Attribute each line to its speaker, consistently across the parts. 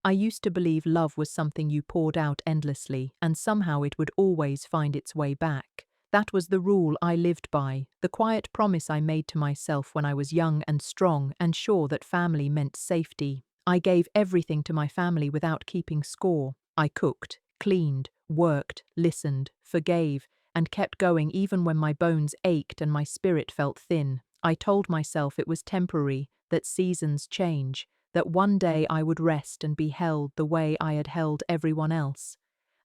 Speaker 1: I used to believe love was something you poured out endlessly, and somehow it would always find its way back. That was the rule I lived by, the quiet promise I made to myself when I was young and strong and sure that family meant safety. I gave everything to my family without keeping score. I cooked, cleaned, worked, listened, forgave, and kept going even when my bones ached and my spirit felt thin. I told myself it was temporary, that seasons change, that one day I would rest and be held the way I had held everyone else.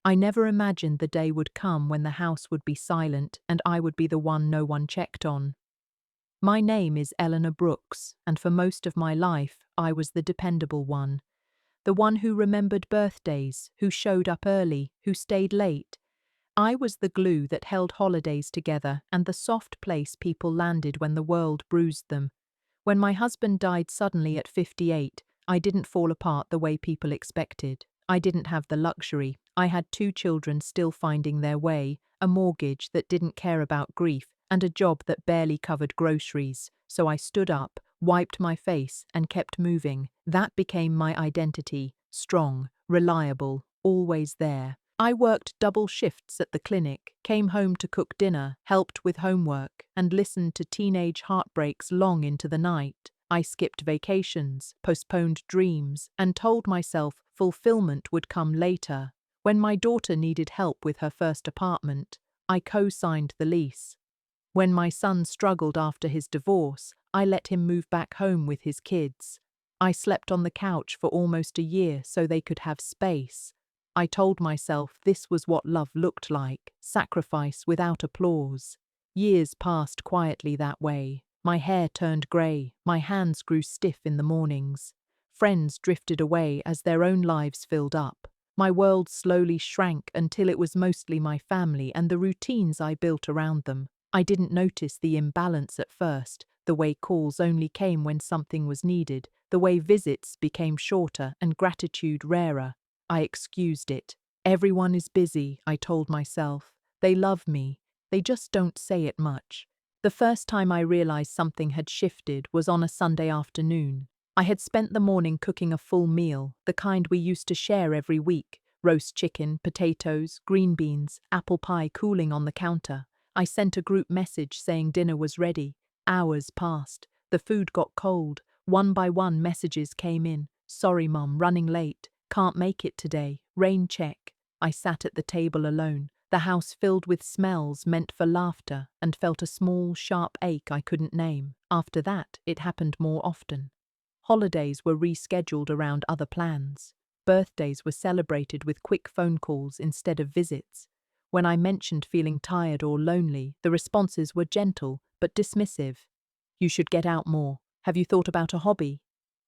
Speaker 1: I never imagined the day would come when the house would be silent and I would be the one no one checked on. My name is Eleanor Brooks, and for most of my life I was the dependable one. The one who remembered birthdays, who showed up early, who stayed late. I was the glue that held holidays together and the soft place people landed when the world bruised them. When my husband died suddenly at 58, I didn't fall apart the way people expected. I didn't have the luxury. I had two children still finding their way, a mortgage that didn't care about grief, and a job that barely covered groceries. So I stood up, wiped my face, and kept moving. That became my identity: strong, reliable, always there. I worked double shifts at the clinic, came home to cook dinner, helped with homework, and listened to teenage heartbreaks long into the night. I skipped vacations, postponed dreams, and told myself fulfillment would come later. When my daughter needed help with her first apartment, I co-signed the lease. When my son struggled after his divorce, I let him move back home with his kids. I slept on the couch for almost a year so they could have space. I told myself this was what love looked like: sacrifice without applause. Years passed quietly that way. My hair turned grey, my hands grew stiff in the mornings. Friends drifted away as their own lives filled up. My world slowly shrank until it was mostly my family and the routines I built around them. I didn't notice the imbalance at first, the way calls only came when something was needed, the way visits became shorter and gratitude rarer. I excused it. Everyone is busy, I told myself. They love me. They just don't say it much. The first time I realized something had shifted was on a Sunday afternoon. I had spent the morning cooking a full meal, the kind we used to share every week: roast chicken, potatoes, green beans, apple pie cooling on the counter. I sent a group message saying dinner was ready. Hours passed. The food got cold. One by one messages came in. Sorry, Mum, running late. Can't make it today. Rain check. I sat at the table alone, the house filled with smells meant for laughter, and felt a small, sharp ache I couldn't name. After that, it happened more often. Holidays were rescheduled around other plans. Birthdays were celebrated with quick phone calls instead of visits. When I mentioned feeling tired or lonely, the responses were gentle but dismissive. You should get out more. Have you thought about a hobby?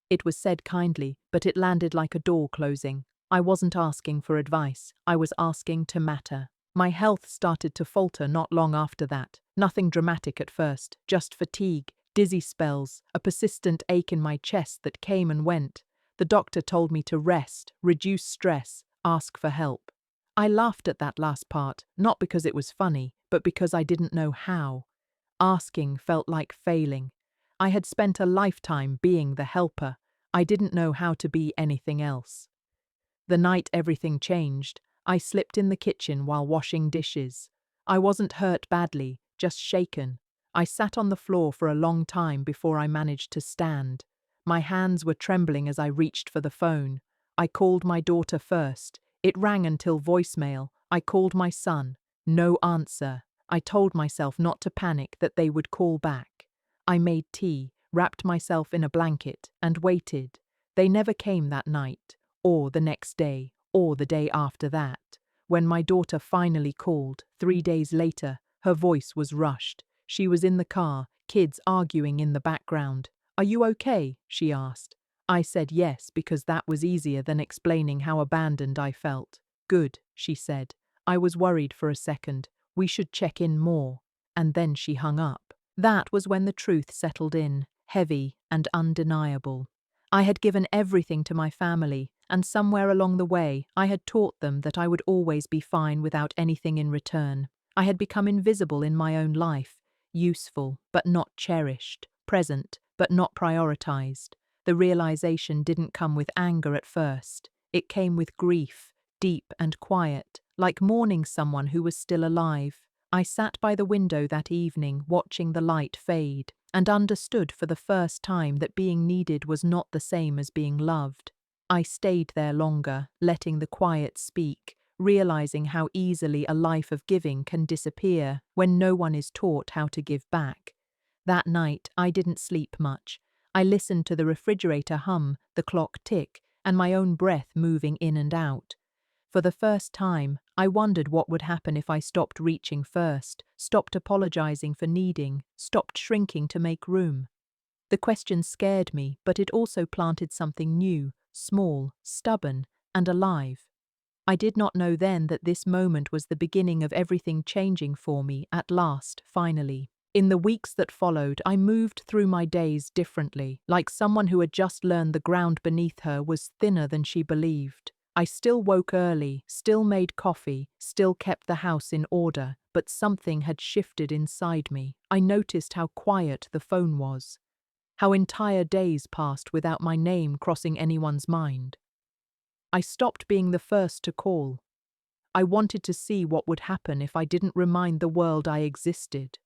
Speaker 1: It was said kindly, but it landed like a door closing. I wasn't asking for advice. I was asking to matter. My health started to falter not long after that. Nothing dramatic at first, just fatigue, dizzy spells, a persistent ache in my chest that came and went. The doctor told me to rest, reduce stress, ask for help. I laughed at that last part, not because it was funny, but because I didn't know how. Asking felt like failing. I had spent a lifetime being the helper. I didn't know how to be anything else. The night everything changed, I slipped in the kitchen while washing dishes. I wasn't hurt badly, just shaken. I sat on the floor for a long time before I managed to stand. My hands were trembling as I reached for the phone. I called my daughter first. It rang until voicemail. I called my son. No answer. I told myself not to panic, that they would call back. I made tea, wrapped myself in a blanket, and waited. They never came that night, or the next day, or the day after that. When my daughter finally called, 3 days later, her voice was rushed. She was in the car, kids arguing in the background. "Are you okay?" she asked. I said yes, because that was easier than explaining how abandoned I felt. "Good," she said. I was worried for a second. "We should check in more." And then she hung up. That was when the truth settled in, heavy and undeniable. I had given everything to my family, and somewhere along the way, I had taught them that I would always be fine without anything in return. I had become invisible in my own life, useful but not cherished, present but not prioritized. The realization didn't come with anger at first. It came with grief, deep and quiet, like mourning someone who was still alive. I sat by the window that evening, watching the light fade, and understood for the first time that being needed was not the same as being loved. I stayed there longer, letting the quiet speak, realizing how easily a life of giving can disappear when no one is taught how to give back. That night, I didn't sleep much. I listened to the refrigerator hum, the clock tick, and my own breath moving in and out. For the first time, I wondered what would happen if I stopped reaching first, stopped apologizing for needing, stopped shrinking to make room. The question scared me, but it also planted something new, small, stubborn, and alive. I did not know then that this moment was the beginning of everything changing for me at last, finally. In the weeks that followed, I moved through my days differently, like someone who had just learned the ground beneath her was thinner than she believed. I still woke early, still made coffee, still kept the house in order, but something had shifted inside me. I noticed how quiet the phone was, how entire days passed without my name crossing anyone's mind. I stopped being the first to call. I wanted to see what would happen if I didn't remind the world I existed.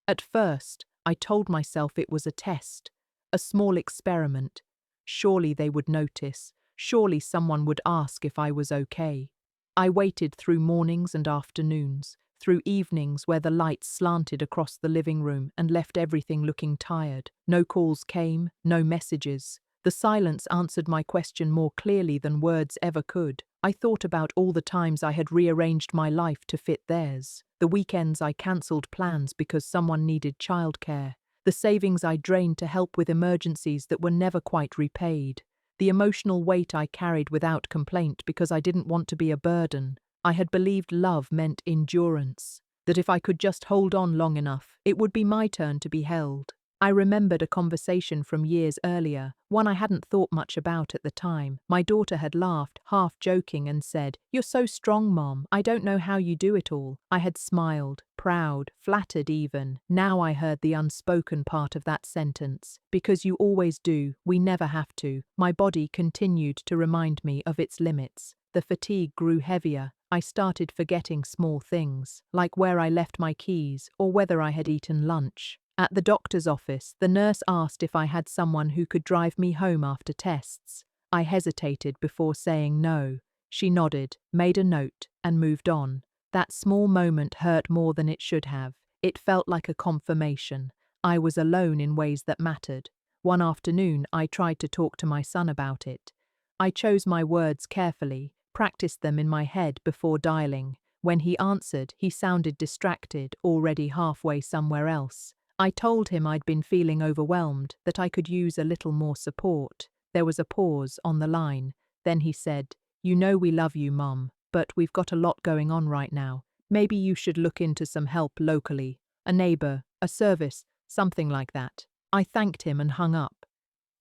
Speaker 1: At first, I told myself it was a test, a small experiment. Surely they would notice, surely someone would ask if I was okay. I waited through mornings and afternoons, through evenings where the lights slanted across the living room and left everything looking tired. No calls came, no messages. The silence answered my question more clearly than words ever could. I thought about all the times I had rearranged my life to fit theirs, the weekends I cancelled plans because someone needed childcare, the savings I drained to help with emergencies that were never quite repaid, the emotional weight I carried without complaint because I didn't want to be a burden. I had believed love meant endurance, that if I could just hold on long enough, it would be my turn to be held. I remembered a conversation from years earlier, one I hadn't thought much about at the time. My daughter had laughed, half joking, and said, "You're so strong, Mom. I don't know how you do it all." I had smiled, proud, flattered even. Now I heard the unspoken part of that sentence. "Because you always do, we never have to." My body continued to remind me of its limits. The fatigue grew heavier. I started forgetting small things, like where I left my keys or whether I had eaten lunch. At the doctor's office, the nurse asked if I had someone who could drive me home after tests. I hesitated before saying no. She nodded, made a note, and moved on. That small moment hurt more than it should have. It felt like a confirmation. I was alone in ways that mattered. One afternoon, I tried to talk to my son about it. I chose my words carefully, practiced them in my head before dialing. When he answered, he sounded distracted, already halfway somewhere else. I told him I'd been feeling overwhelmed, that I could use a little more support. There was a pause on the line. Then he said, "You know we love you, Mum, but we've got a lot going on right now. Maybe you should look into some help locally. A neighbor, a service, something like that." I thanked him and hung up.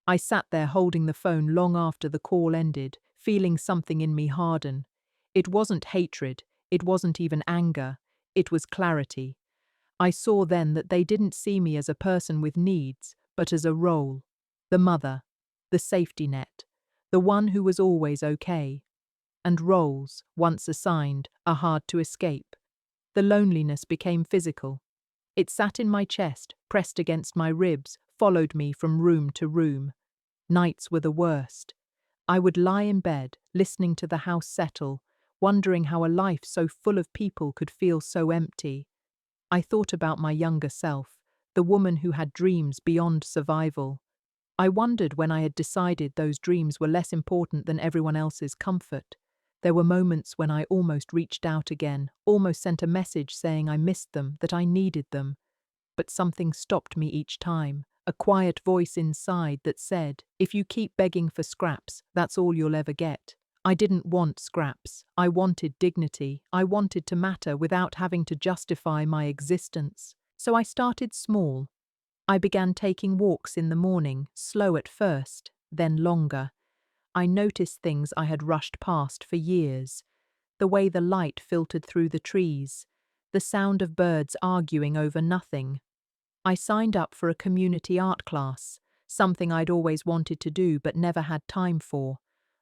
Speaker 1: I sat there holding the phone long after the call ended, feeling something in me harden. It wasn't hatred, it wasn't even anger, it was clarity. I saw then that they didn't see me as a person with needs, but as a role. The mother, the safety net, the one who was always okay. And roles, once assigned, are hard to escape. The loneliness became physical. It sat in my chest, pressed against my ribs, followed me from room to room. Nights were the worst. I would lie in bed, listening to the house settle, wondering how a life so full of people could feel so empty. I thought about my younger self, the woman who had dreams beyond survival. I wondered when I had decided those dreams were less important than everyone else's comfort. There were moments when I almost reached out again, almost sent a message saying I missed them, that I needed them. But something stopped me each time, a quiet voice inside that said, "If you keep begging for scraps, that's all you'll ever get." I didn't want scraps. I wanted dignity. I wanted to matter without having to justify my existence. So I started small. I began taking walks in the morning, slow at first, then longer. I noticed things I had rushed past for years. The way the light filtered through the trees, the sound of birds arguing over nothing. I signed up for a community art class, something I'd always wanted to do but never had time for.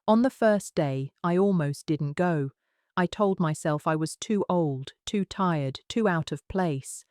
Speaker 1: On the first day, I almost didn't go. I told myself I was too old, too tired, too out of place.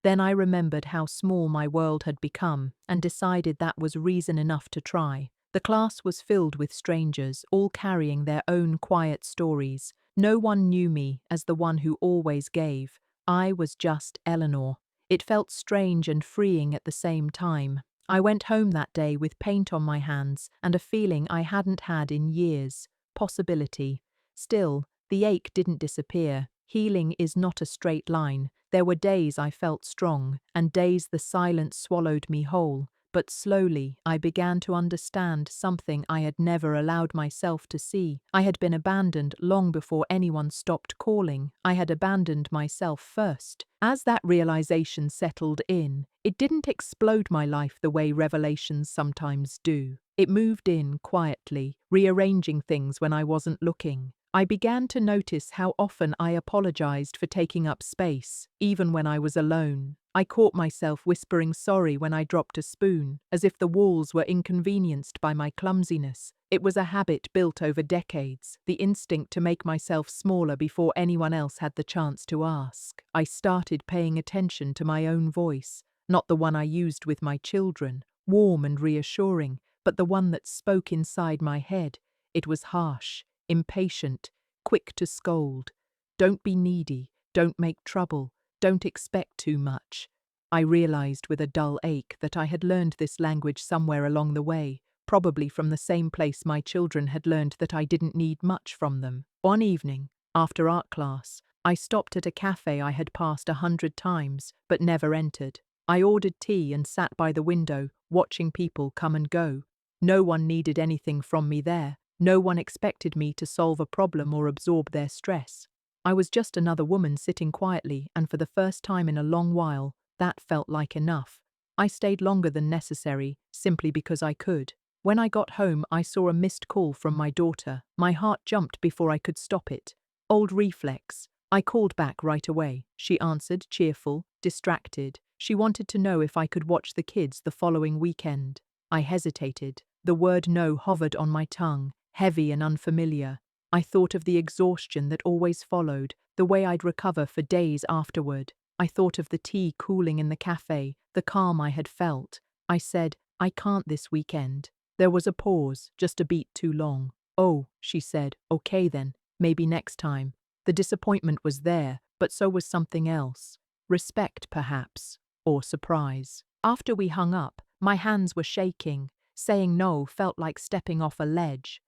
Speaker 1: Then I remembered how small my world had become and decided that was reason enough to try. The class was filled with strangers, all carrying their own quiet stories. No one knew me as the one who always gave. I was just Eleanor. It felt strange and freeing at the same time. I went home that day with paint on my hands and a feeling I hadn't had in years. Possibility. Still, the ache didn't disappear. Healing is not a straight line. There were days I felt strong, and days the silence swallowed me whole. But slowly, I began to understand something I had never allowed myself to see. I had been abandoned long before anyone stopped calling. I had abandoned myself first. As that realization settled in, it didn't explode my life the way revelations sometimes do. It moved in quietly, rearranging things when I wasn't looking. I began to notice how often I apologized for taking up space, even when I was alone. I caught myself whispering sorry when I dropped a spoon, as if the walls were inconvenienced by my clumsiness. It was a habit built over decades, the instinct to make myself smaller before anyone else had the chance to ask. I started paying attention to my own voice, not the one I used with my children, warm and reassuring, but the one that spoke inside my head. It was harsh, impatient, quick to scold. Don't be needy, don't make trouble, don't expect too much. I realized with a dull ache that I had learned this language somewhere along the way, probably from the same place my children had learned that I didn't need much from them. One evening, after art class, I stopped at a cafe I had passed 100 times, but never entered. I ordered tea and sat by the window, watching people come and go. No one needed anything from me there. No one expected me to solve a problem or absorb their stress. I was just another woman sitting quietly, and for the first time in a long while, that felt like enough. I stayed longer than necessary, simply because I could. When I got home, I saw a missed call from my daughter. My heart jumped before I could stop it. Old reflex. I called back right away. She answered, cheerful, distracted. She wanted to know if I could watch the kids the following weekend. I hesitated. The word no hovered on my tongue, heavy and unfamiliar. I thought of the exhaustion that always followed, the way I'd recover for days afterward. I thought of the tea cooling in the cafe, the calm I had felt. I said, I can't this weekend. There was a pause, just a beat too long. Oh, she said, okay then, maybe next time. The disappointment was there, but so was something else. Respect, perhaps, or surprise. After we hung up, my hands were shaking. Saying no felt like stepping off a ledge.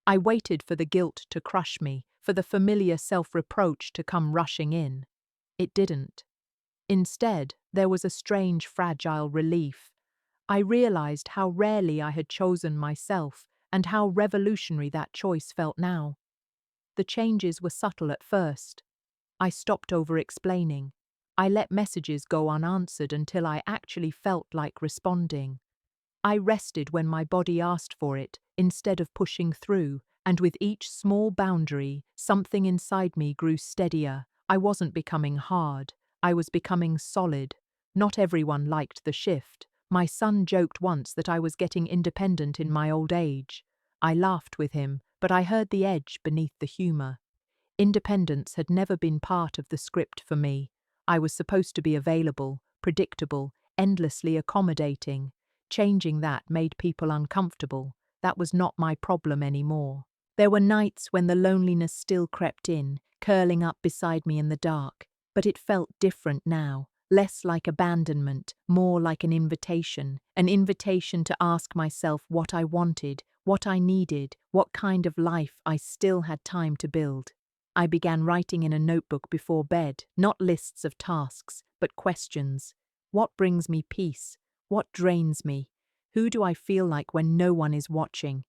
Speaker 1: I waited for the guilt to crush me, for the familiar self-reproach to come rushing in. It didn't. Instead, there was a strange, fragile relief. I realized how rarely I had chosen myself and how revolutionary that choice felt now. The changes were subtle at first. I stopped over-explaining. I let messages go unanswered until I actually felt like responding. I rested when my body asked for it, instead of pushing through, and with each small boundary, something inside me grew steadier. I wasn't becoming hard. I was becoming solid. Not everyone liked the shift. My son joked once that I was getting independent in my old age. I laughed with him, but I heard the edge beneath the humor. Independence had never been part of the script for me. I was supposed to be available, predictable, endlessly accommodating. Changing that made people uncomfortable. That was not my problem anymore. There were nights when the loneliness still crept in, curling up beside me in the dark, but it felt different now, less like abandonment, more like an invitation to ask myself what I wanted, what I needed, what kind of life I still had time to build. I began writing in a notebook before bed, not lists of tasks, but questions. What brings me peace? What drains me? Who do I feel like when no one is watching?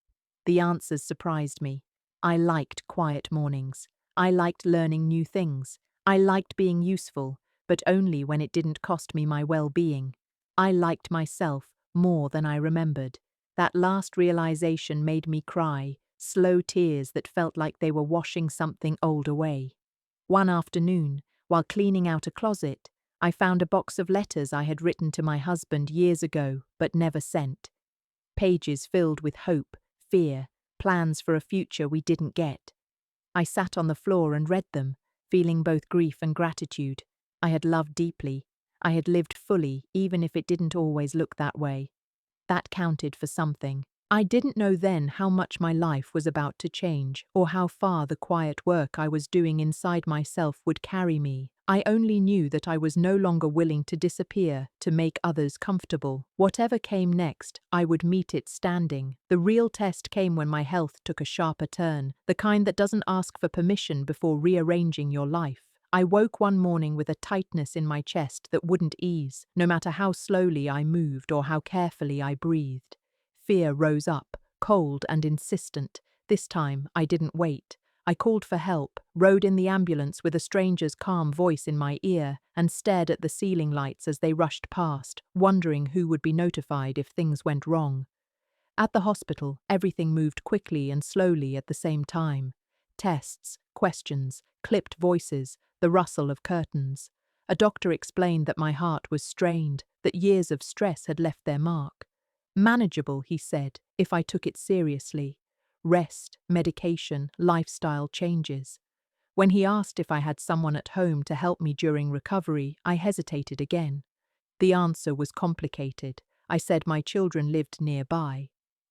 Speaker 1: The answers surprised me. I liked quiet mornings. I liked learning new things. I liked being useful, but only when it didn't cost me my well-being. I liked myself more than I remembered. That last realization made me cry, slow tears that felt like they were washing something old away. One afternoon, while cleaning out a closet, I found a box of letters I had written to my husband years ago but never sent. Pages filled with hope, fear, plans for a future we didn't get. I sat on the floor and read them, feeling both grief and gratitude. I had loved deeply. I had lived fully, even if it didn't always look that way. That counted for something. I didn't know then how much my life was about to change, or how far the quiet work I was doing inside myself would carry me. I only knew that I was no longer willing to disappear to make others comfortable. Whatever came next, I would meet it standing. The real test came when my health took a sharper turn, the kind that doesn't ask for permission before rearranging your life. I woke one morning with a tightness in my chest that wouldn't ease, no matter how slowly I moved or how carefully I breathed. Fear rose up, cold and insistent. This time, I didn't wait. I called for help, rode in the ambulance with a stranger's calm voice in my ear, and stared at the ceiling lights as they rushed past, wondering who would be notified if things went wrong. At the hospital, everything moved quickly and slowly at the same time. Tests, questions, clipped voices, the rustle of curtains. A doctor explained that my heart was strained, that years of stress had left their mark. Manageable, he said, if I took it seriously. Rest, medication, lifestyle changes. When he asked if I had someone at home to help me during recovery, I hesitated again. The answer was complicated. I said my children lived nearby.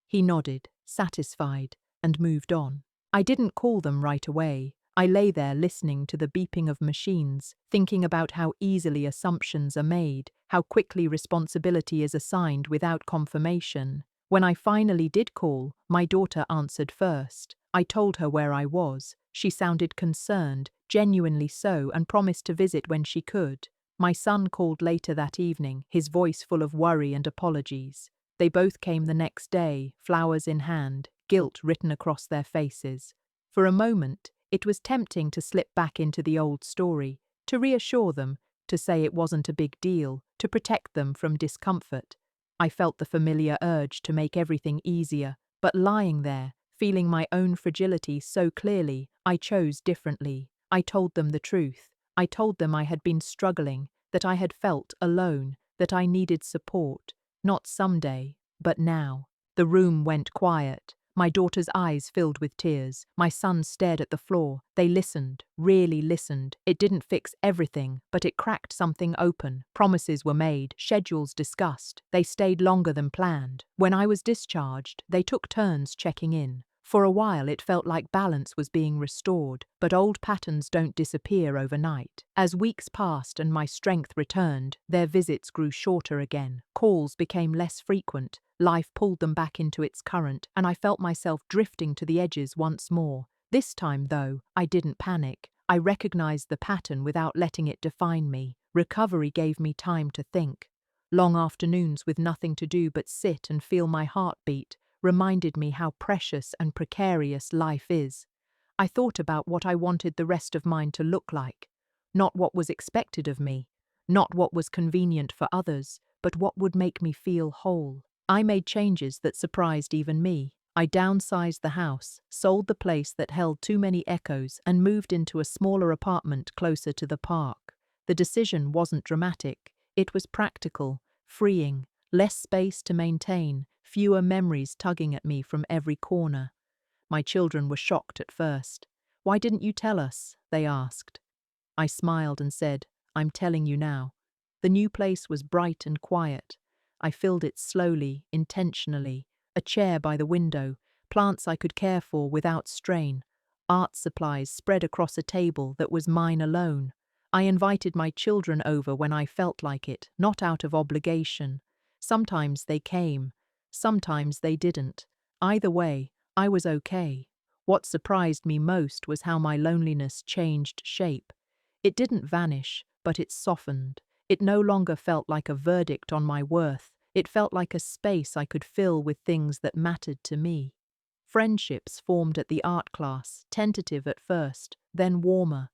Speaker 1: He nodded, satisfied, and moved on. I didn't call them right away. I lay there listening to the beeping of machines, thinking about how easily assumptions are made, how quickly responsibility is assigned without confirmation. When I finally did call, my daughter answered first. I told her where I was. She sounded concerned, genuinely so, and promised to visit when she could. My son called later that evening, his voice full of worry and apologies. They both came the next day, flowers in hand, guilt written across their faces. For a moment, it was tempting to slip back into the old story, to reassure them, to say it wasn't a big deal, to protect them from discomfort. I felt the familiar urge to make everything easier, but lying there, feeling my own fragility so clearly, I chose differently. I told them the truth. I told them I had been struggling, that I had felt alone, that I needed support, not someday, but now. The room went quiet. My daughter's eyes filled with tears. My son stared at the floor. They listened, really listened. It didn't fix everything, but it cracked something open. Promises were made, schedules discussed. They stayed longer than planned. When I was discharged, they took turns checking in. For a while it felt like balance was being restored, but old patterns don't disappear overnight. As weeks passed and my strength returned, their visits grew shorter again. Calls became less frequent. Life pulled them back into its current, and I felt myself drifting to the edges once more. This time, though, I didn't panic. I recognized the pattern without letting it define me. Recovery gave me time to think. Long afternoons with nothing to do but sit and feel my heart beat reminded me how precious and precarious life is. I thought about what I wanted the rest of mine to look like. Not what was expected of me, not what was convenient for others, but what would make me feel whole. I made changes that surprised even me. I downsized the house, sold the place that held too many echoes, and moved into a smaller apartment closer to the park. The decision wasn't dramatic. It was practical, freeing, less space to maintain, fewer memories tugging at me from every corner. My children were shocked at first. "Why didn't you tell us?" they asked. I smiled and said, "I'm telling you now." The new place was bright and quiet. I filled it slowly, intentionally. A chair by the window, plants I could care for without strain, art supplies spread across a table that was mine alone. I invited my children over when I felt like it, not out of obligation. Sometimes they came, sometimes they didn't. Either way, I was okay. What surprised me most was how my loneliness changed shape. It didn't vanish, but it softened. It no longer felt like a verdict on my worth. It felt like a space I could fill with things that mattered to me. Friendships formed at the art class, tentative at first, then warmer.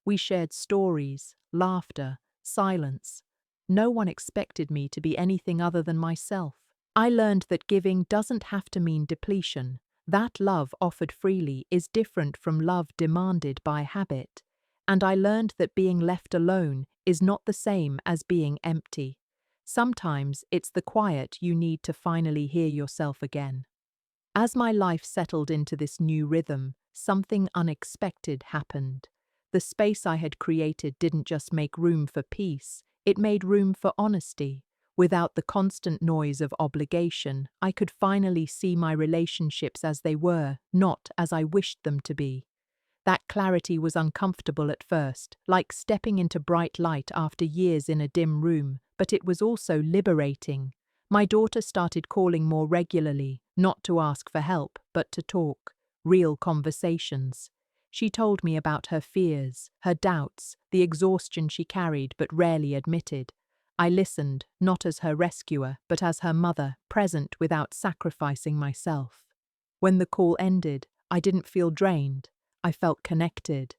Speaker 1: We shared stories, laughter, silence. No one expected me to be anything other than myself. I learned that giving doesn't have to mean depletion. That love offered freely is different from love demanded by habit. And I learned that being left alone is not the same as being empty. Sometimes it's the quiet you need to finally hear yourself again. As my life settled into this new rhythm, something unexpected happened. The space I had created didn't just make room for peace, it made room for honesty. Without the constant noise of obligation, I could finally see my relationships as they were, not as I wished them to be. That clarity was uncomfortable at first, like stepping into bright light after years in a dim room, but it was also liberating. My daughter started calling more regularly, not to ask for help, but to talk. Real conversations. She told me about her fears, her doubts, the exhaustion she carried but rarely admitted. I listened, not as her rescuer, but as her mother, present without sacrificing myself. When the call ended, I didn't feel drained. I felt connected.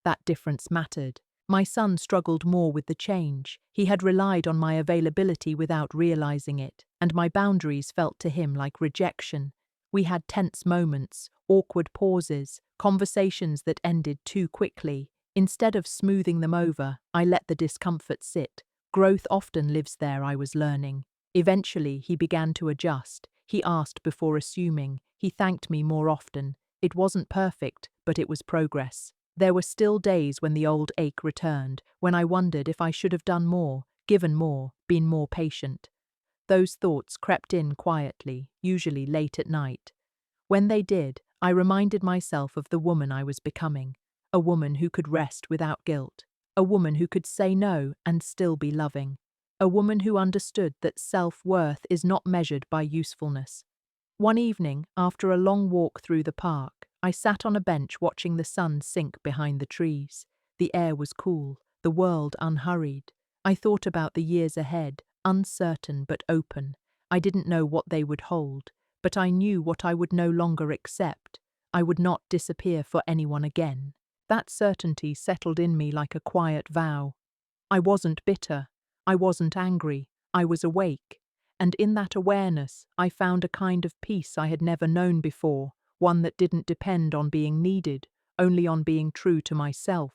Speaker 1: That difference mattered. My son struggled more with the change. He had relied on my availability without realizing it, and my boundaries felt to him like rejection. We had tense moments, awkward pauses, conversations that ended too quickly. Instead of smoothing them over, I let the discomfort sit. Growth often lives there, I was learning. Eventually, he began to adjust. He asked before assuming. He thanked me more often. It wasn't perfect, but it was progress. There were still days when the old ache returned, when I wondered if I should have done more, given more, been more patient. Those thoughts crept in quietly, usually late at night. When they did, I reminded myself of the woman I was becoming, a woman who could rest without guilt, a woman who could say no and still be loving, a woman who understood that self-worth is not measured by usefulness. One evening, after a long walk through the park, I sat on a bench watching the sun sink behind the trees. The air was cool, the world unhurried. I thought about the years ahead, uncertain but open. I didn't know what they would hold, but I knew what I would no longer accept. I would not disappear for anyone again. That certainty settled in me like a quiet vow. I wasn't bitter. I wasn't angry. I was awake. And in that awareness, I found a kind of peace I had never known before, one that didn't depend on being needed, only on being true to myself.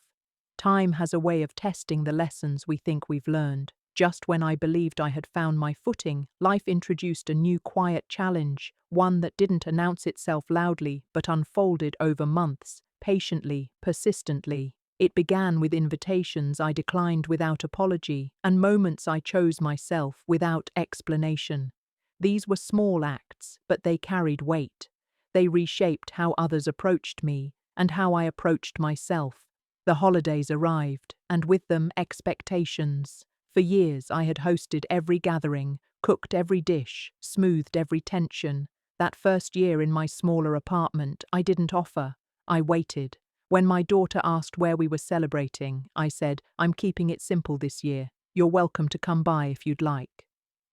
Speaker 1: Time has a way of testing the lessons we think we've learned. Just when I believed I had found my footing, life introduced a new quiet challenge, one that didn't announce itself loudly but unfolded over months, patiently, persistently. It began with invitations I declined without apology, and moments I chose myself without explanation. These were small acts, but they carried weight. They reshaped how others approached me, and how I approached myself. The holidays arrived, and with them expectations. For years I had hosted every gathering, cooked every dish, smoothed every tension. That first year in my smaller apartment, I didn't offer. I waited. When my daughter asked where we were celebrating, I said, "I'm keeping it simple this year. You're welcome to come by if you'd like."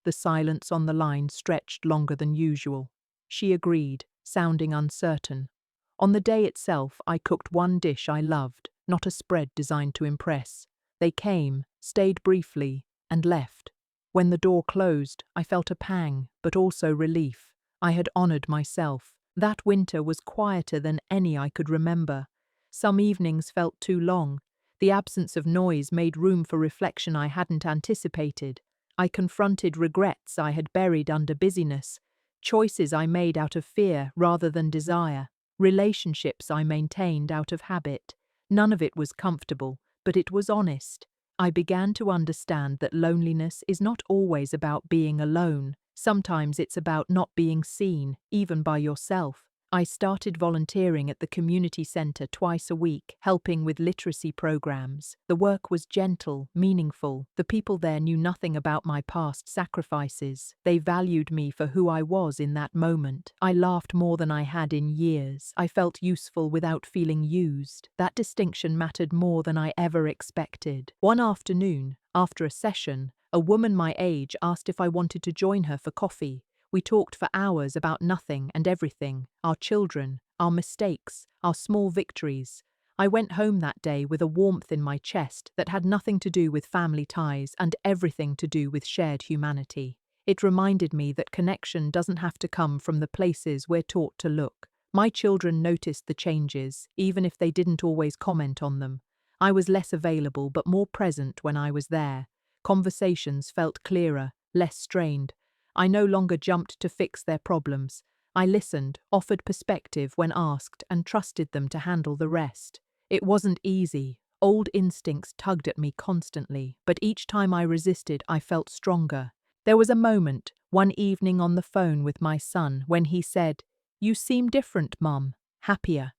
Speaker 1: The silence on the line stretched longer than usual. She agreed, sounding uncertain. On the day itself, I cooked one dish I loved, not a spread designed to impress. They came, stayed briefly, and left. When the door closed, I felt a pang, but also relief. I had honored myself. That winter was quieter than any I could remember. Some evenings felt too long. The absence of noise made room for reflection I hadn't anticipated. I confronted regrets I had buried under busyness, choices I made out of fear rather than desire, relationships I maintained out of habit. None of it was comfortable, but it was honest. I began to understand that loneliness is not always about being alone. Sometimes it's about not being seen, even by yourself. I started volunteering at the community center twice a week, helping with literacy programs. The work was gentle, meaningful. The people there knew nothing about my past sacrifices. They valued me for who I was in that moment. I laughed more than I had in years. I felt useful without feeling used. That distinction mattered more than I ever expected. One afternoon, after a session, a woman my age asked if I wanted to join her for coffee. We talked for hours about nothing and everything, our children, our mistakes, our small victories. I went home that day with a warmth in my chest that had nothing to do with family ties and everything to do with shared humanity. It reminded me that connection doesn't have to come from the places we're taught to look. My children noticed the changes, even if they didn't always comment on them. I was less available but more present when I was there. Conversations felt clearer, less strained. I no longer jumped to fix their problems. I listened, offered perspective when asked, and trusted them to handle the rest. It wasn't easy. Old instincts tugged at me constantly, but each time I resisted, I felt stronger. There was a moment, one evening on the phone with my son, when he said, "You seem different, Mum, happier."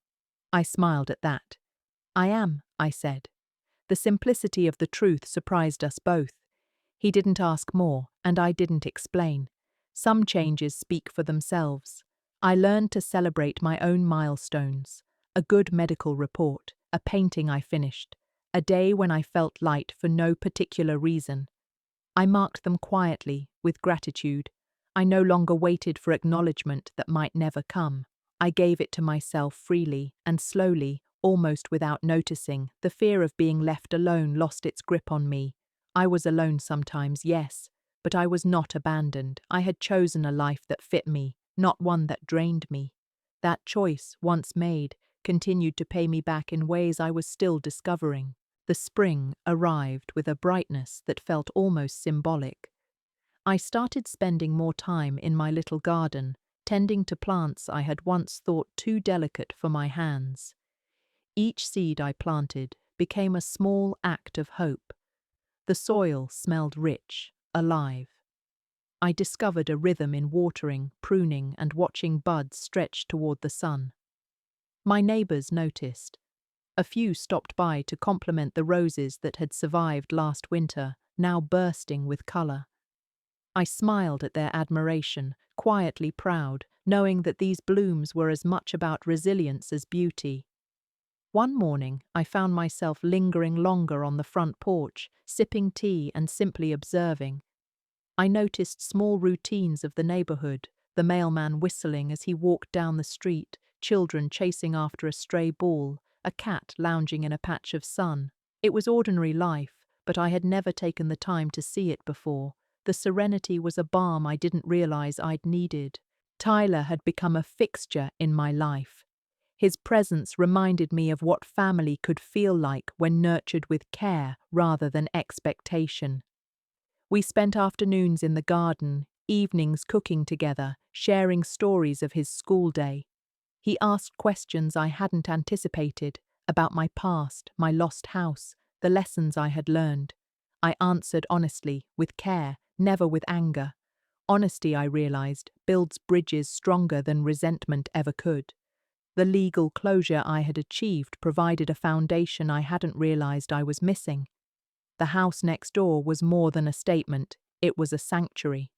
Speaker 1: I smiled at that. "I am," I said. The simplicity of the truth surprised us both. He didn't ask more, and I didn't explain. Some changes speak for themselves. I learned to celebrate my own milestones. A good medical report, a painting I finished, a day when I felt light for no particular reason. I marked them quietly, with gratitude. I no longer waited for acknowledgement that might never come. I gave it to myself freely, and slowly, almost without noticing, the fear of being left alone lost its grip on me. I was alone sometimes, yes, but I was not abandoned. I had chosen a life that fit me, not one that drained me. That choice, once made, continued to pay me back in ways I was still discovering. The spring arrived with a brightness that felt almost symbolic. I started spending more time in my little garden, tending to plants I had once thought too delicate for my hands. Each seed I planted became a small act of hope. The soil smelled rich, alive. I discovered a rhythm in watering, pruning, and watching buds stretch toward the sun. My neighbors noticed. A few stopped by to compliment the roses that had survived last winter, now bursting with color. I smiled at their admiration, quietly proud, knowing that these blooms were as much about resilience as beauty. One morning, I found myself lingering longer on the front porch, sipping tea and simply observing. I noticed small routines of the neighborhood, the mailman whistling as he walked down the street, children chasing after a stray ball, a cat lounging in a patch of sun. It was ordinary life, but I had never taken the time to see it before. The serenity was a balm I didn't realize I'd needed. Tyler had become a fixture in my life. His presence reminded me of what family could feel like when nurtured with care rather than expectation. We spent afternoons in the garden, evenings cooking together, sharing stories of his school day. He asked questions I hadn't anticipated about my past, my lost house, the lessons I had learned. I answered honestly, with care, never with anger. Honesty, I realized, builds bridges stronger than resentment ever could. The legal closure I had achieved provided a foundation I hadn't realized I was missing. The house next door was more than a statement, it was a sanctuary.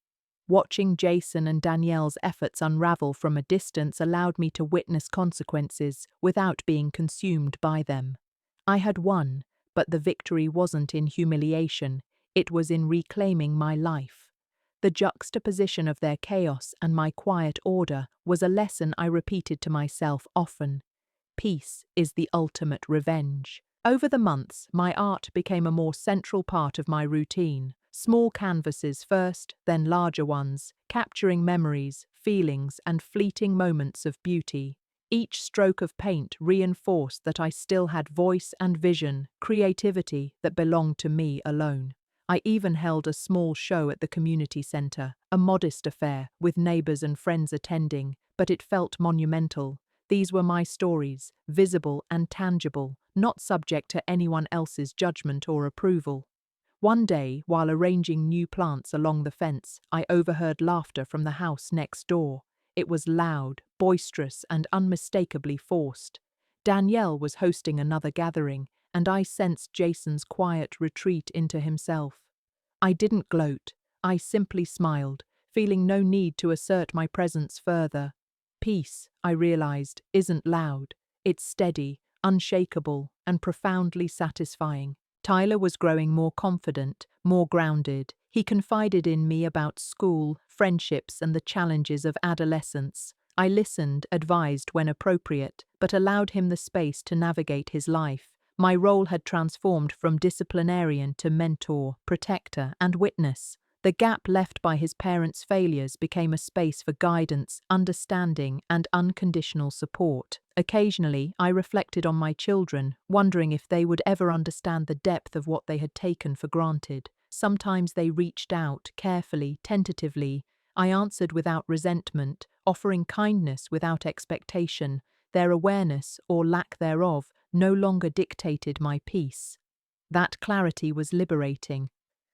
Speaker 1: Watching Jason and Danielle's efforts unravel from a distance allowed me to witness consequences without being consumed by them. I had won, but the victory wasn't in humiliation, it was in reclaiming my life. The juxtaposition of their chaos and my quiet order was a lesson I repeated to myself often. Peace is the ultimate revenge. Over the months, my art became a more central part of my routine. Small canvases first, then larger ones, capturing memories, feelings, and fleeting moments of beauty. Each stroke of paint reinforced that I still had voice and vision, creativity that belonged to me alone. I even held a small show at the community center, a modest affair, with neighbors and friends attending, but it felt monumental. These were my stories, visible and tangible, not subject to anyone else's judgment or approval. One day, while arranging new plants along the fence, I overheard laughter from the house next door. It was loud, boisterous, and unmistakably forced. Danielle was hosting another gathering, and I sensed Jason's quiet retreat into himself. I didn't gloat, I simply smiled, feeling no need to assert my presence further. Peace, I realized, isn't loud. It's steady, unshakable, and profoundly satisfying. Tyler was growing more confident, more grounded. He confided in me about school, friendships, and the challenges of adolescence. I listened, advised when appropriate, but allowed him the space to navigate his life. My role had transformed from disciplinarian to mentor, protector, and witness. The gap left by his parents' failures became a space for guidance, understanding, and unconditional support. Occasionally, I reflected on my children, wondering if they would ever understand the depth of what they had taken for granted. Sometimes they reached out, carefully, tentatively. I answered without resentment, offering kindness without expectation. Their awareness, or lack thereof, no longer dictated my peace. That clarity was liberating.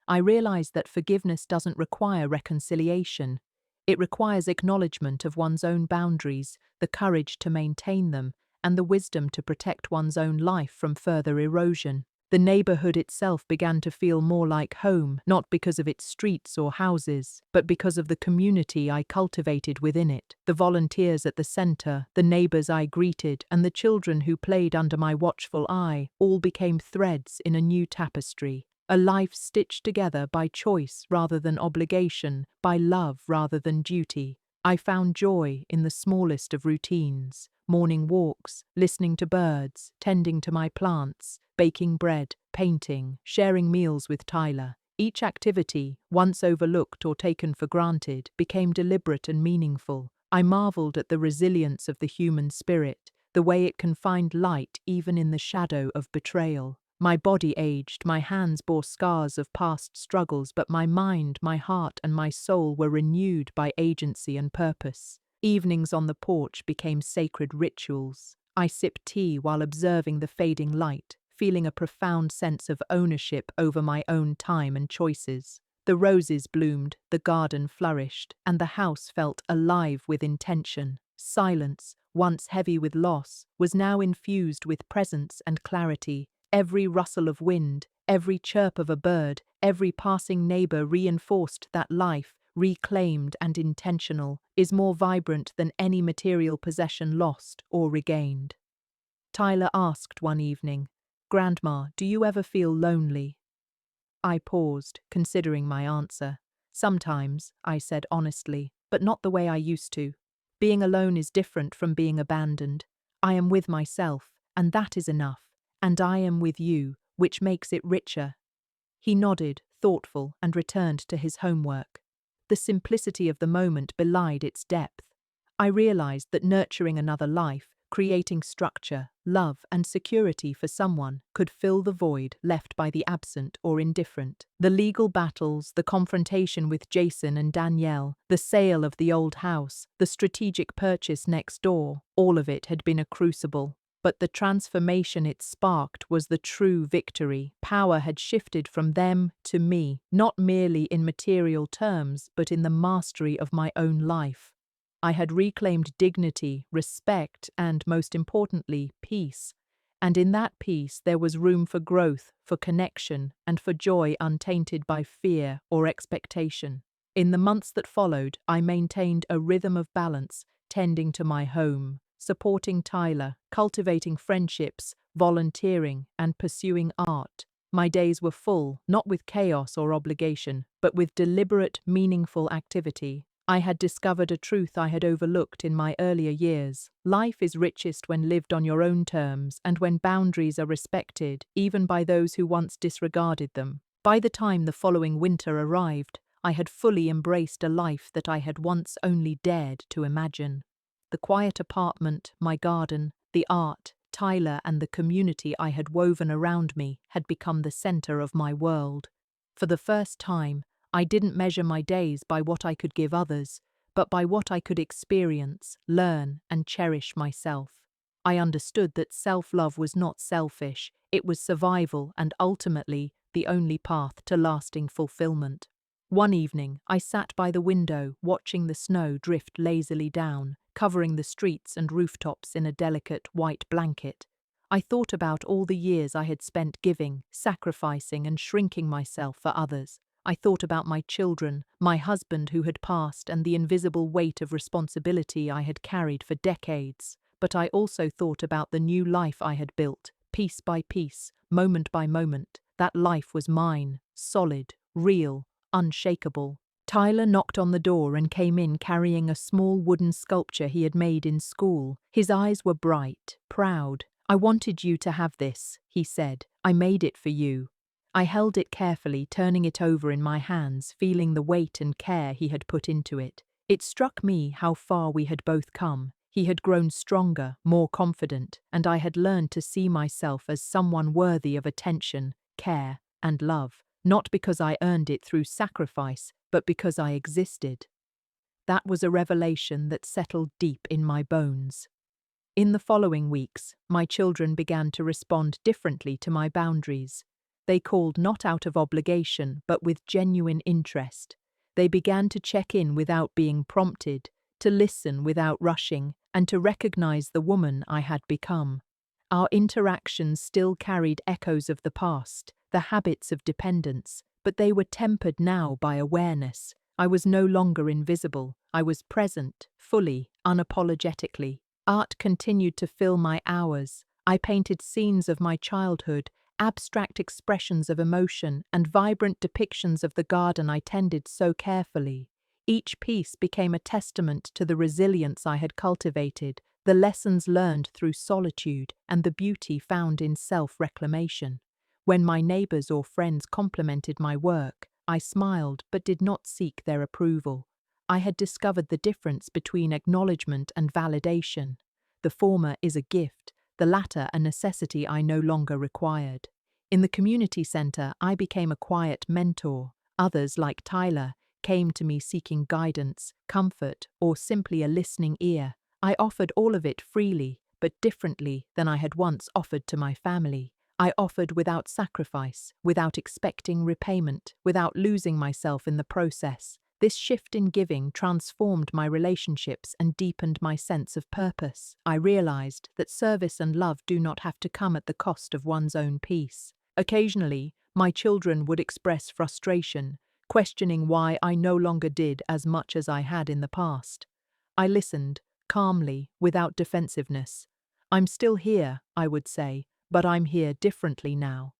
Speaker 1: I realized that forgiveness doesn't require reconciliation. It requires acknowledgement of one's own boundaries, the courage to maintain them, and the wisdom to protect one's own life from further erosion. The neighborhood itself began to feel more like home, not because of its streets or houses, but because of the community I cultivated within it. The volunteers at the center, the neighbors I greeted, and the children who played under my watchful eye all became threads in a new tapestry. A life stitched together by choice rather than obligation, by love rather than duty. I found joy in the smallest of routines: morning walks, listening to birds, tending to my plants, baking bread, painting, sharing meals with Tyler. Each activity, once overlooked or taken for granted, became deliberate and meaningful. I marveled at the resilience of the human spirit, the way it can find light even in the shadow of betrayal. My body aged, my hands bore scars of past struggles, but my mind, my heart, and my soul were renewed by agency and purpose. Evenings on the porch became sacred rituals. I sipped tea while observing the fading light, feeling a profound sense of ownership over my own time and choices. The roses bloomed, the garden flourished, and the house felt alive with intention. Silence, once heavy with loss, was now infused with presence and clarity. Every rustle of wind, every chirp of a bird, every passing neighbor reinforced that life, reclaimed and intentional, is more vibrant than any material possession lost or regained. Tyler asked one evening, "Grandma, do you ever feel lonely?" I paused, considering my answer. "Sometimes," I said honestly, "but not the way I used to. Being alone is different from being abandoned. I am with myself, and that is enough. And I am with you, which makes it richer." He nodded, thoughtful, and returned to his homework. The simplicity of the moment belied its depth. I realized that nurturing another life, creating structure, love, and security for someone could fill the void left by the absent or indifferent. The legal battles, the confrontation with Jason and Danielle, the sale of the old house, the strategic purchase next door, all of it had been a crucible. But the transformation it sparked was the true victory. Power had shifted from them to me, not merely in material terms, but in the mastery of my own life. I had reclaimed dignity, respect, and, most importantly, peace. And in that peace there was room for growth, for connection, and for joy untainted by fear or expectation. In the months that followed, I maintained a rhythm of balance, tending to my home, supporting Tyler, cultivating friendships, volunteering, and pursuing art. My days were full, not with chaos or obligation, but with deliberate, meaningful activity. I had discovered a truth I had overlooked in my earlier years. Life is richest when lived on your own terms and when boundaries are respected, even by those who once disregarded them. By the time the following winter arrived, I had fully embraced a life that I had once only dared to imagine. The quiet apartment, my garden, the art, Tyler, and the community I had woven around me had become the center of my world. For the first time, I didn't measure my days by what I could give others, but by what I could experience, learn, and cherish myself. I understood that self-love was not selfish, it was survival and ultimately the only path to lasting fulfillment. One evening, I sat by the window, watching the snow drift lazily down, covering the streets and rooftops in a delicate white blanket. I thought about all the years I had spent giving, sacrificing, and shrinking myself for others. I thought about my children, my husband who had passed, and the invisible weight of responsibility I had carried for decades. But I also thought about the new life I had built, piece by piece, moment by moment. That life was mine, solid, real, unshakable. Tyler knocked on the door and came in carrying a small wooden sculpture he had made in school. His eyes were bright, proud. "I wanted you to have this," he said. "I made it for you." I held it carefully, turning it over in my hands, feeling the weight and care he had put into it. It struck me how far we had both come. He had grown stronger, more confident, and I had learned to see myself as someone worthy of attention, care, and love, not because I earned it through sacrifice, but because I existed. That was a revelation that settled deep in my bones. In the following weeks, my children began to respond differently to my boundaries. They called not out of obligation, but with genuine interest. They began to check in without being prompted, to listen without rushing, and to recognize the woman I had become. Our interactions still carried echoes of the past, the habits of dependence, but they were tempered now by awareness. I was no longer invisible. I was present, fully, unapologetically. Art continued to fill my hours. I painted scenes of my childhood, abstract expressions of emotion, and vibrant depictions of the garden I tended so carefully. Each piece became a testament to the resilience I had cultivated, the lessons learned through solitude, and the beauty found in self-reclamation. When my neighbors or friends complimented my work, I smiled but did not seek their approval. I had discovered the difference between acknowledgement and validation. The former is a gift, the latter a necessity I no longer required. In the community center, I became a quiet mentor. Others, like Tyler, came to me seeking guidance, comfort, or simply a listening ear. I offered all of it freely, but differently than I had once offered to my family. I offered without sacrifice, without expecting repayment, without losing myself in the process. This shift in giving transformed my relationships and deepened my sense of purpose. I realized that service and love do not have to come at the cost of one's own peace. Occasionally, my children would express frustration, questioning why I no longer did as much as I had in the past. I listened, calmly, without defensiveness. "I'm still here," I would say, "but I'm here differently now."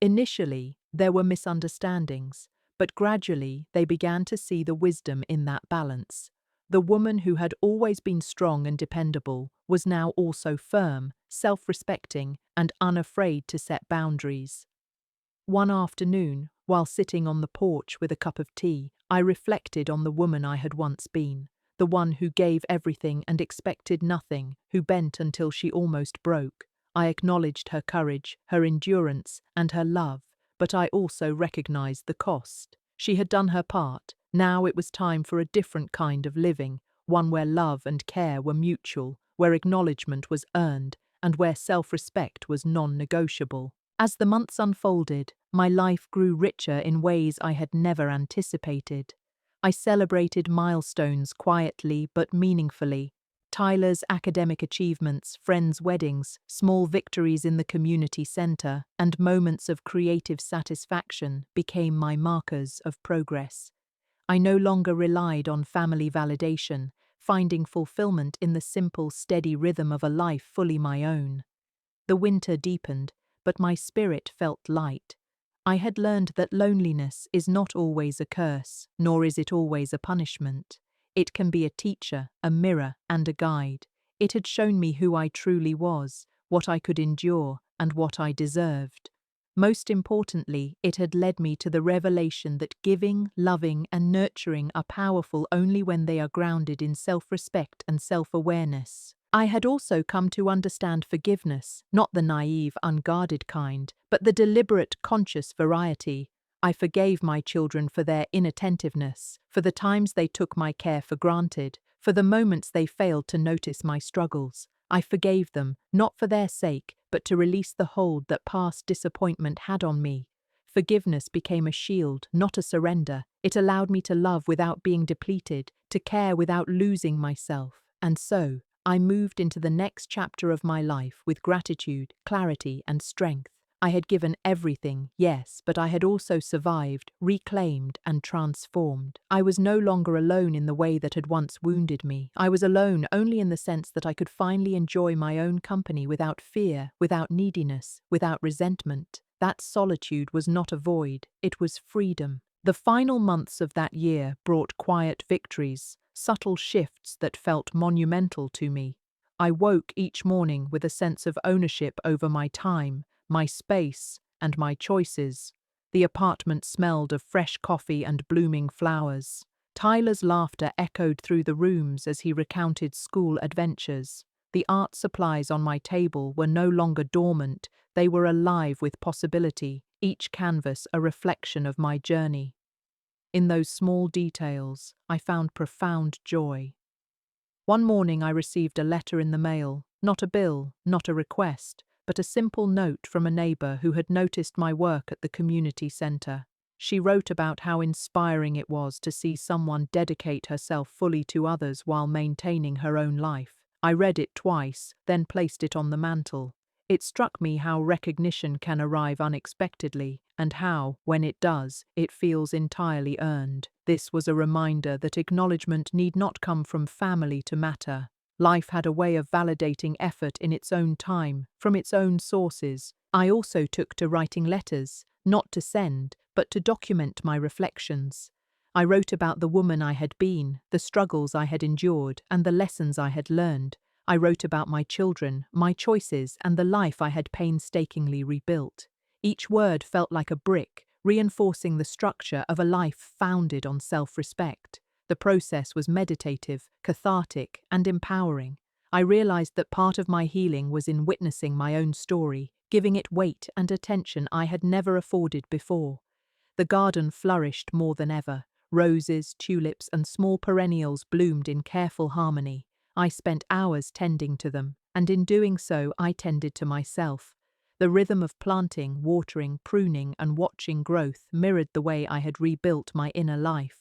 Speaker 1: Initially, there were misunderstandings, but gradually they began to see the wisdom in that balance. The woman who had always been strong and dependable was now also firm, self-respecting, and unafraid to set boundaries. One afternoon, while sitting on the porch with a cup of tea, I reflected on the woman I had once been, the one who gave everything and expected nothing, who bent until she almost broke. I acknowledged her courage, her endurance, and her love, but I also recognized the cost. She had done her part. Now it was time for a different kind of living, one where love and care were mutual, where acknowledgement was earned, and where self-respect was non-negotiable. As the months unfolded, my life grew richer in ways I had never anticipated. I celebrated milestones quietly but meaningfully. Tyler's academic achievements, friends' weddings, small victories in the community center, and moments of creative satisfaction became my markers of progress. I no longer relied on family validation, finding fulfillment in the simple, steady rhythm of a life fully my own. The winter deepened, but my spirit felt light. I had learned that loneliness is not always a curse, nor is it always a punishment. It can be a teacher, a mirror, and a guide. It had shown me who I truly was, what I could endure, and what I deserved. Most importantly, it had led me to the revelation that giving, loving, and nurturing are powerful only when they are grounded in self-respect and self-awareness. I had also come to understand forgiveness, not the naive, unguarded kind, but the deliberate, conscious variety. I forgave my children for their inattentiveness, for the times they took my care for granted, for the moments they failed to notice my struggles. I forgave them, not for their sake, but to release the hold that past disappointment had on me. Forgiveness became a shield, not a surrender. It allowed me to love without being depleted, to care without losing myself. And so, I moved into the next chapter of my life with gratitude, clarity, and strength. I had given everything, yes, but I had also survived, reclaimed, and transformed. I was no longer alone in the way that had once wounded me. I was alone only in the sense that I could finally enjoy my own company without fear, without neediness, without resentment. That solitude was not a void, it was freedom. The final months of that year brought quiet victories, subtle shifts that felt monumental to me. I woke each morning with a sense of ownership over my time, my space, and my choices. The apartment smelled of fresh coffee and blooming flowers. Tyler's laughter echoed through the rooms as he recounted school adventures. The art supplies on my table were no longer dormant, they were alive with possibility, each canvas a reflection of my journey. In those small details, I found profound joy. One morning I received a letter in the mail, not a bill, not a request, but a simple note from a neighbor who had noticed my work at the community center. She wrote about how inspiring it was to see someone dedicate herself fully to others while maintaining her own life. I read it twice, then placed it on the mantel. It struck me how recognition can arrive unexpectedly, and how, when it does, it feels entirely earned. This was a reminder that acknowledgement need not come from family to matter. Life had a way of validating effort in its own time, from its own sources. I also took to writing letters, not to send, but to document my reflections. I wrote about the woman I had been, the struggles I had endured, and the lessons I had learned. I wrote about my children, my choices, and the life I had painstakingly rebuilt. Each word felt like a brick, reinforcing the structure of a life founded on self-respect. The process was meditative, cathartic, and empowering. I realized that part of my healing was in witnessing my own story, giving it weight and attention I had never afforded before. The garden flourished more than ever. Roses, tulips, and small perennials bloomed in careful harmony. I spent hours tending to them, and in doing so I tended to myself. The rhythm of planting, watering, pruning, and watching growth mirrored the way I had rebuilt my inner life,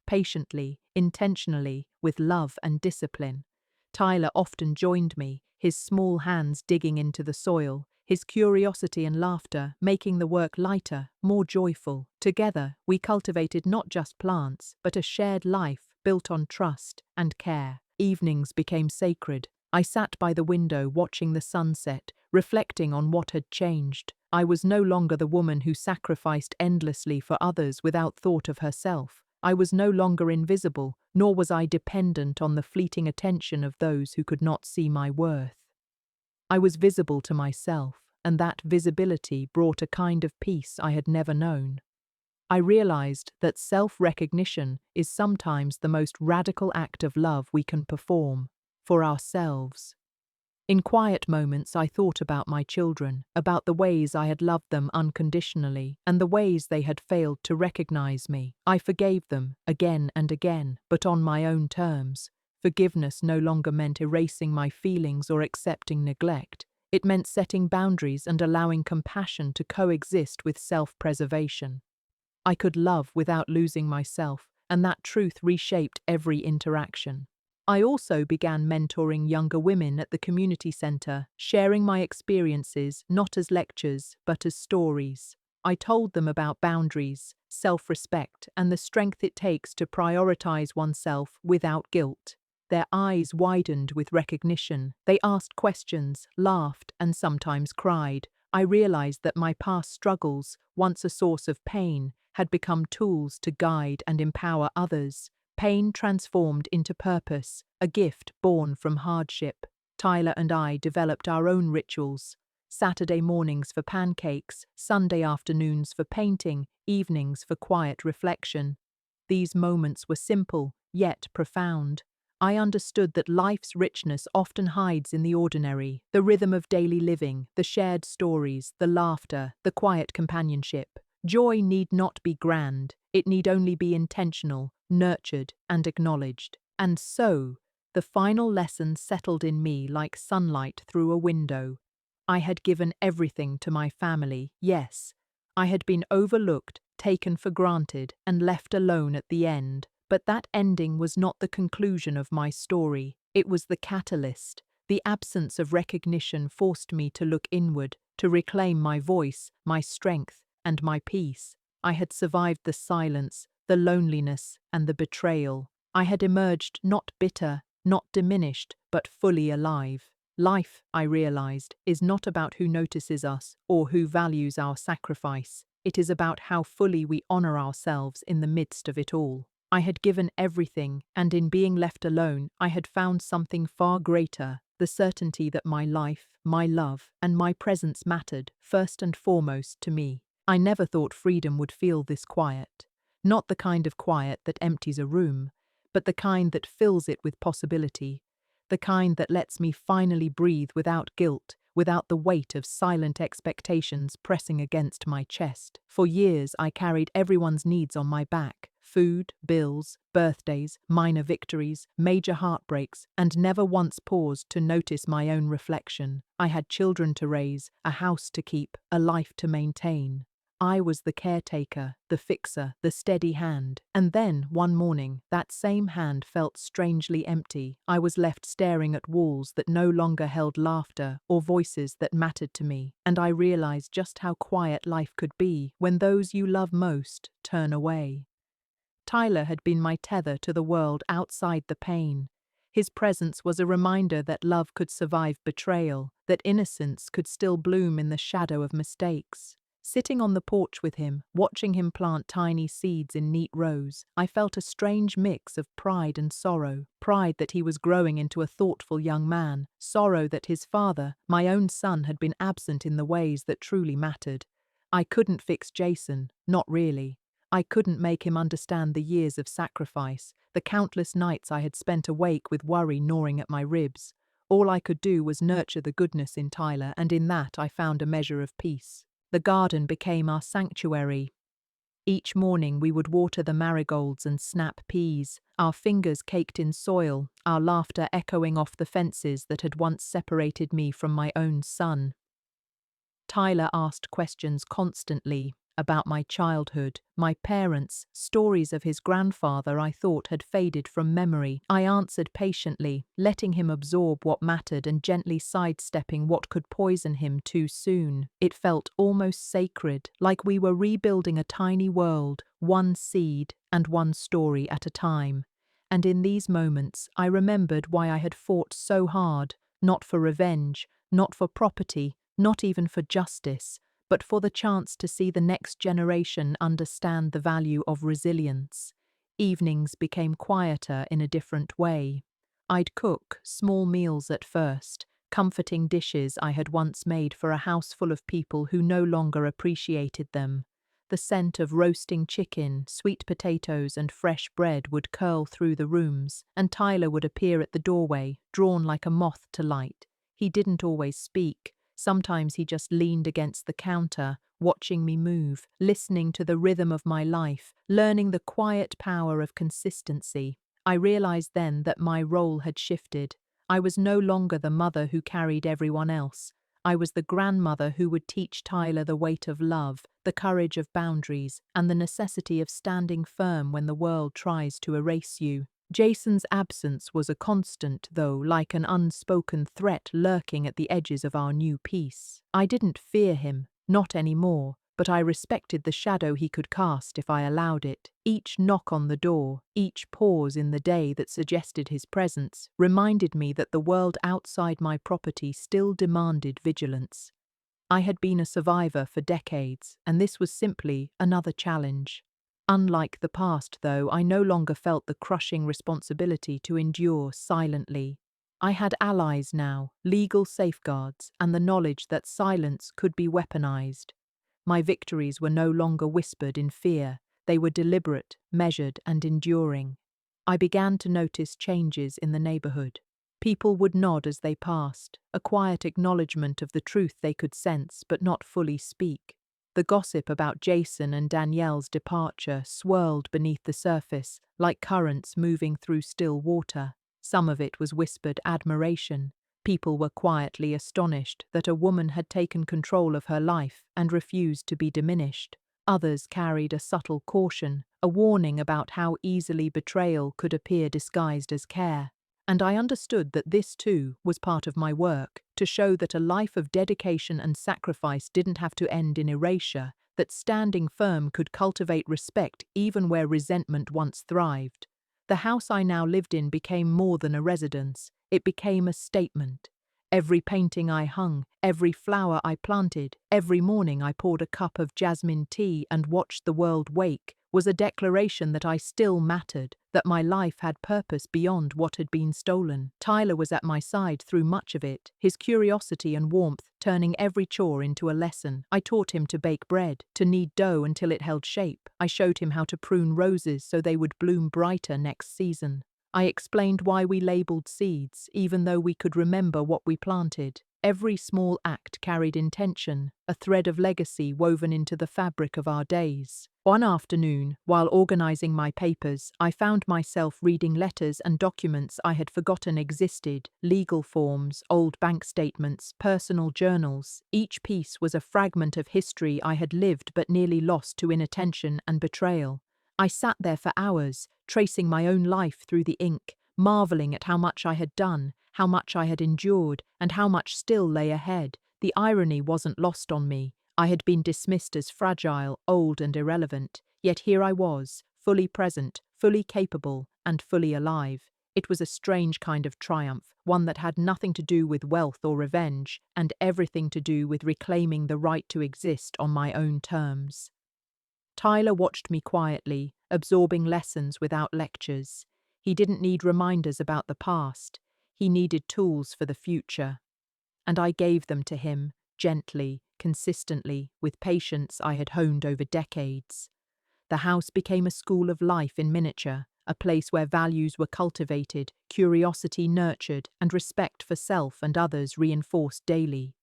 Speaker 1: patiently, intentionally, with love and discipline. Tyler often joined me, his small hands digging into the soil, his curiosity and laughter making the work lighter, more joyful. Together, we cultivated not just plants, but a shared life built on trust and care. Evenings became sacred. I sat by the window watching the sunset, reflecting on what had changed. I was no longer the woman who sacrificed endlessly for others without thought of herself. I was no longer invisible, nor was I dependent on the fleeting attention of those who could not see my worth. I was visible to myself, and that visibility brought a kind of peace I had never known. I realized that self-recognition is sometimes the most radical act of love we can perform, for ourselves. In quiet moments I thought about my children, about the ways I had loved them unconditionally, and the ways they had failed to recognize me. I forgave them, again and again, but on my own terms. Forgiveness no longer meant erasing my feelings or accepting neglect. It meant setting boundaries and allowing compassion to coexist with self-preservation. I could love without losing myself, and that truth reshaped every interaction. I also began mentoring younger women at the community center, sharing my experiences not as lectures, but as stories. I told them about boundaries, self-respect, and the strength it takes to prioritize oneself without guilt. Their eyes widened with recognition. They asked questions, laughed, and sometimes cried. I realized that my past struggles, once a source of pain, had become tools to guide and empower others. Pain transformed into purpose, a gift born from hardship. Tyler and I developed our own rituals. Saturday mornings for pancakes, Sunday afternoons for painting, evenings for quiet reflection. These moments were simple, yet profound. I understood that life's richness often hides in the ordinary, the rhythm of daily living, the shared stories, the laughter, the quiet companionship. Joy need not be grand, it need only be intentional, nurtured, and acknowledged. And so, the final lesson settled in me like sunlight through a window. I had given everything to my family, yes. I had been overlooked, taken for granted, and left alone at the end. But that ending was not the conclusion of my story. It was the catalyst. The absence of recognition forced me to look inward, to reclaim my voice, my strength, and my peace. I had survived the silence, the loneliness, and the betrayal. I had emerged not bitter, not diminished, but fully alive. Life, I realized, is not about who notices us or who values our sacrifice. It is about how fully we honor ourselves in the midst of it all. I had given everything, and in being left alone, I had found something far greater, the certainty that my life, my love, and my presence mattered, first and foremost, to me. I never thought freedom would feel this quiet. Not the kind of quiet that empties a room, but the kind that fills it with possibility. The kind that lets me finally breathe without guilt, without the weight of silent expectations pressing against my chest. For years I carried everyone's needs on my back, food, bills, birthdays, minor victories, major heartbreaks, and never once paused to notice my own reflection. I had children to raise, a house to keep, a life to maintain. I was the caretaker, the fixer, the steady hand. And then, one morning, that same hand felt strangely empty. I was left staring at walls that no longer held laughter or voices that mattered to me. And I realized just how quiet life could be when those you love most turn away. Tyler had been my tether to the world outside the pain. His presence was a reminder that love could survive betrayal, that innocence could still bloom in the shadow of mistakes. Sitting on the porch with him, watching him plant tiny seeds in neat rows, I felt a strange mix of pride and sorrow. Pride that he was growing into a thoughtful young man, sorrow that his father, my own son, had been absent in the ways that truly mattered. I couldn't fix Jason, not really. I couldn't make him understand the years of sacrifice, the countless nights I had spent awake with worry gnawing at my ribs. All I could do was nurture the goodness in Tyler, and in that I found a measure of peace. The garden became our sanctuary. Each morning we would water the marigolds and snap peas, our fingers caked in soil, our laughter echoing off the fences that had once separated me from my own son. Tyler asked questions constantly about my childhood, my parents, stories of his grandfather I thought had faded from memory. I answered patiently, letting him absorb what mattered and gently sidestepping what could poison him too soon. It felt almost sacred, like we were rebuilding a tiny world, one seed and one story at a time. And in these moments, I remembered why I had fought so hard, not for revenge, not for property, not even for justice, but for the chance to see the next generation understand the value of resilience. Evenings became quieter in a different way. I'd cook small meals at first, comforting dishes I had once made for a house full of people who no longer appreciated them. The scent of roasting chicken, sweet potatoes, and fresh bread would curl through the rooms, and Tyler would appear at the doorway, drawn like a moth to light. He didn't always speak. Sometimes he just leaned against the counter, watching me move, listening to the rhythm of my life, learning the quiet power of consistency. I realized then that my role had shifted. I was no longer the mother who carried everyone else. I was the grandmother who would teach Tyler the weight of love, the courage of boundaries, and the necessity of standing firm when the world tries to erase you. Jason's absence was a constant, though, like an unspoken threat lurking at the edges of our new peace. I didn't fear him, not anymore, but I respected the shadow he could cast if I allowed it. Each knock on the door, each pause in the day that suggested his presence, reminded me that the world outside my property still demanded vigilance. I had been a survivor for decades, and this was simply another challenge. Unlike the past, though, I no longer felt the crushing responsibility to endure silently. I had allies now, legal safeguards, and the knowledge that silence could be weaponized. My victories were no longer whispered in fear, they were deliberate, measured, and enduring. I began to notice changes in the neighborhood. People would nod as they passed, a quiet acknowledgement of the truth they could sense but not fully speak. The gossip about Jason and Danielle's departure swirled beneath the surface, like currents moving through still water. Some of it was whispered admiration. People were quietly astonished that a woman had taken control of her life and refused to be diminished. Others carried a subtle caution, a warning about how easily betrayal could appear disguised as care. And I understood that this, too, was part of my work, to show that a life of dedication and sacrifice didn't have to end in erasure, that standing firm could cultivate respect even where resentment once thrived. The house I now lived in became more than a residence. It became a statement. Every painting I hung, every flower I planted, every morning I poured a cup of jasmine tea and watched the world wake, was a declaration that I still mattered, that my life had purpose beyond what had been stolen. Tyler was at my side through much of it, his curiosity and warmth turning every chore into a lesson. I taught him to bake bread, to knead dough until it held shape. I showed him how to prune roses so they would bloom brighter next season. I explained why we labeled seeds, even though we could remember what we planted. Every small act carried intention, a thread of legacy woven into the fabric of our days. One afternoon, while organizing my papers, I found myself reading letters and documents I had forgotten existed, legal forms, old bank statements, personal journals. Each piece was a fragment of history I had lived but nearly lost to inattention and betrayal. I sat there for hours, tracing my own life through the ink, marveling at how much I had done, how much I had endured, and how much still lay ahead. The irony wasn't lost on me. I had been dismissed as fragile, old, and irrelevant, yet here I was, fully present, fully capable, and fully alive. It was a strange kind of triumph, one that had nothing to do with wealth or revenge, and everything to do with reclaiming the right to exist on my own terms. Tyler watched me quietly, absorbing lessons without lectures. He didn't need reminders about the past. He needed tools for the future. And I gave them to him, gently, consistently, with patience I had honed over decades. The house became a school of life in miniature, a place where values were cultivated, curiosity nurtured, and respect for self and others reinforced daily.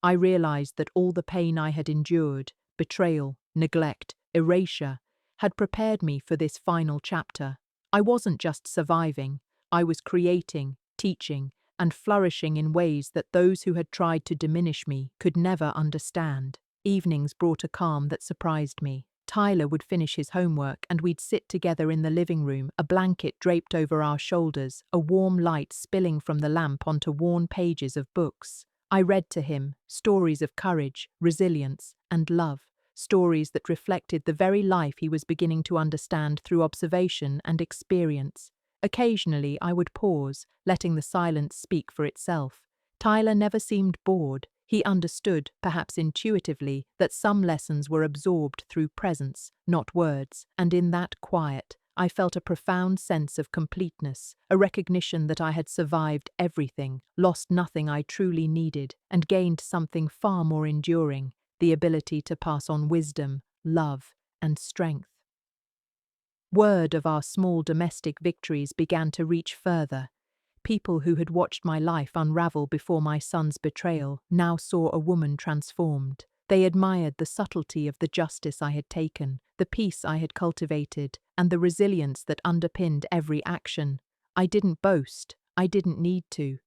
Speaker 1: I realized that all the pain I had endured, betrayal, neglect, erasure, had prepared me for this final chapter. I wasn't just surviving, I was creating, teaching, and flourishing in ways that those who had tried to diminish me could never understand. Evenings brought a calm that surprised me. Tyler would finish his homework and we'd sit together in the living room, a blanket draped over our shoulders, a warm light spilling from the lamp onto worn pages of books. I read to him stories of courage, resilience, and love, stories that reflected the very life he was beginning to understand through observation and experience. Occasionally, I would pause, letting the silence speak for itself. Tyler never seemed bored. He understood, perhaps intuitively, that some lessons were absorbed through presence, not words, and in that quiet, I felt a profound sense of completeness, a recognition that I had survived everything, lost nothing I truly needed, and gained something far more enduring, the ability to pass on wisdom, love, and strength. Word of our small domestic victories began to reach further. People who had watched my life unravel before my son's betrayal now saw a woman transformed. They admired the subtlety of the justice I had taken, the peace I had cultivated, and the resilience that underpinned every action. I didn't boast. I didn't need to.